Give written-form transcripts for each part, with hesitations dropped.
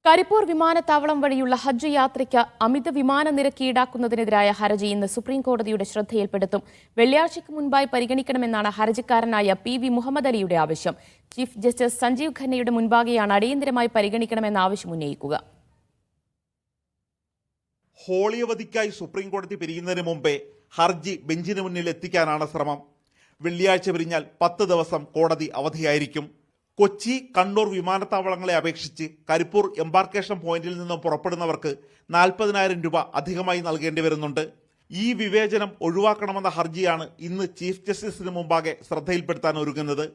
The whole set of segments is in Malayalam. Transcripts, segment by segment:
കരിപ്പൂർ വിമാനത്താവളം വഴിയുള്ള ഹജ്ജ് യാത്രയ്ക്ക് അമിത വിമാന നിരക്ക് ഈടാക്കുന്നതിനെതിരായ ഹർജി ഇന്ന് സുപ്രീം കോടതിയുടെ ശ്രദ്ധയിൽപ്പെടുത്തും. വെള്ളിയാഴ്ചയ്ക്ക് മുൻപായി പരിഗണിക്കണമെന്നാണ് ഹർജിക്കാരനായ PV മുഹമ്മദ് അലിയുടെ ആവശ്യം. ചീഫ് ജസ്റ്റിസ് സഞ്ജീവ് ഖന്നയുടെ മുൻപാകെയാണ് അടിയന്തരമായി പരിഗണിക്കണമെന്ന ആവശ്യം ഉന്നയിക്കുക. ഹോളി അവധിക്കായി സുപ്രീം കോടതി പിരിയുന്നതിന് മുമ്പേ ഹർജി ബെഞ്ചിന് മുന്നിൽ എത്തിക്കാനാണ് ശ്രമം. വെള്ളിയാഴ്ച പിരിഞ്ഞാൽ 10 ദിവസം കോടതി അവധിയായിരിക്കും. കൊച്ചി, കണ്ണൂർ വിമാനത്താവളങ്ങളെ അപേക്ഷിച്ച് കരിപ്പൂർ എംബാർക്കേഷൻ പോയിന്റിൽ നിന്നും പുറപ്പെടുന്നവർക്ക് 40,000 രൂപ അധികമായി നൽകേണ്ടി വരുന്നുണ്ട്. ഈ വിവേചനം ഒഴിവാക്കണമെന്ന ഹർജിയാണ് ഇന്ന് ചീഫ് ജസ്റ്റിസിന് മുമ്പാകെ ശ്രദ്ധയിൽപ്പെടുത്താൻ ഒരുങ്ങുന്നത്.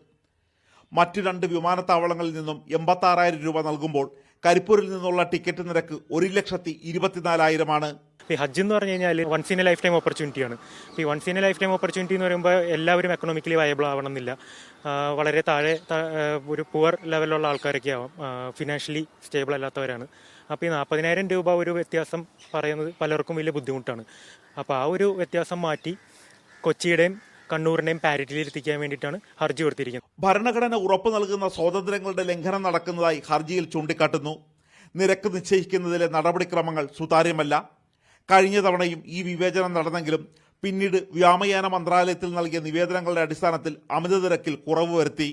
മറ്റു 2 വിമാനത്താവളങ്ങളിൽ നിന്നും 86,000 രൂപ നൽകുമ്പോൾ കരിപ്പൂരിൽ നിന്നുള്ള ടിക്കറ്റ് നിരക്ക് 1,24,000 ഈ ഹജ്ജ് എന്ന് പറഞ്ഞു കഴിഞ്ഞാൽ once in a lifetime ഓപ്പർച്യൂണിറ്റിയാണ്. ഈ once in a lifetime opportunity എന്ന് പറയുമ്പോൾ എല്ലാവരും എക്കണോമിക്കലി വയബിൾ ആവണമെന്നില്ല. വളരെ താഴെ ഒരു പുവർ ലെവലിലുള്ള ആൾക്കാരൊക്കെ ആവാം, ഫിനാൻഷ്യലി സ്റ്റേബിൾ അല്ലാത്തവരാണ്. അപ്പോൾ ഈ 40,000 രൂപ ഒരു വ്യത്യാസം പറയുന്നത് പലർക്കും വലിയ ബുദ്ധിമുട്ടാണ്. അപ്പോൾ ആ ഒരു വ്യത്യാസം മാറ്റി കൊച്ചിയുടെയും കണ്ണൂരിനെയും പാരിറ്റിയിൽ എത്തിക്കാൻ വേണ്ടിയിട്ടാണ് ഹർജി കൊടുത്തിരിക്കുന്നത്. ഭരണഘടന ഉറപ്പു നൽകുന്ന സ്വാതന്ത്ര്യങ്ങളുടെ ലംഘനം നടക്കുന്നതായി ഹർജിയിൽ ചൂണ്ടിക്കാട്ടുന്നു. നിരക്ക് നിശ്ചയിക്കുന്നതിലെ നടപടിക്രമങ്ങൾ സുതാര്യമല്ല. കഴിഞ്ഞ തവണയും ഈ വിവേചനം നടന്നെങ്കിലും പിന്നീട് വ്യോമയാന മന്ത്രാലയത്തിൽ നൽകിയ നിവേദനങ്ങളുടെ അടിസ്ഥാനത്തിൽ അമിത നിരക്കിൽ കുറവ് വരുത്തി.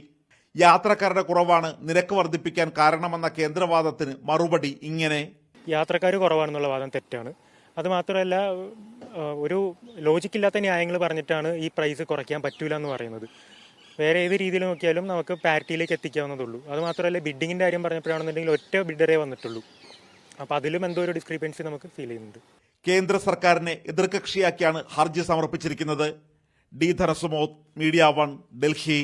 യാത്രക്കാരുടെ കുറവാണ് നിരക്ക് വർദ്ധിപ്പിക്കാൻ കാരണമെന്ന കേന്ദ്രവാദത്തിന് മറുപടി ഇങ്ങനെ: യാത്രക്കാർ കുറവാണെന്നുള്ള വാദം തെറ്റാണ്. അതുമാത്രമല്ല, ഒരു ലോജിക്കില്ലാത്ത ന്യായങ്ങൾ പറഞ്ഞിട്ടാണ് ഈ പ്രൈസ് കുറയ്ക്കാൻ പറ്റൂല എന്ന് പറയുന്നത്. വേറെ ഏത് രീതിയിൽ നോക്കിയാലും നമുക്ക് പാരിറ്റിയിലേക്ക് എത്തിക്കാവുന്നതുള്ളൂ. അതുമാത്രമല്ല, ബിഡിങ്ങിൻ്റെ കാര്യം പറഞ്ഞപ്പോഴാണെന്നുണ്ടെങ്കിൽ ഒറ്റ ബിഡറേ വന്നിട്ടുള്ളൂ. അപ്പോൾ അതിലും എന്തോ ഒരു ഡിസ്ക്രിപ്പൻസി നമുക്ക് ഫീൽ ചെയ്യുന്നുണ്ട്. കേന്ദ്ര സർക്കാരിനെ എതിർകക്ഷിയാക്കിയാണ് ഹർജി സമർപ്പിച്ചിരിക്കുന്നത്. D. ധനസുമോത്, മീഡിയ 1, ഡൽഹി.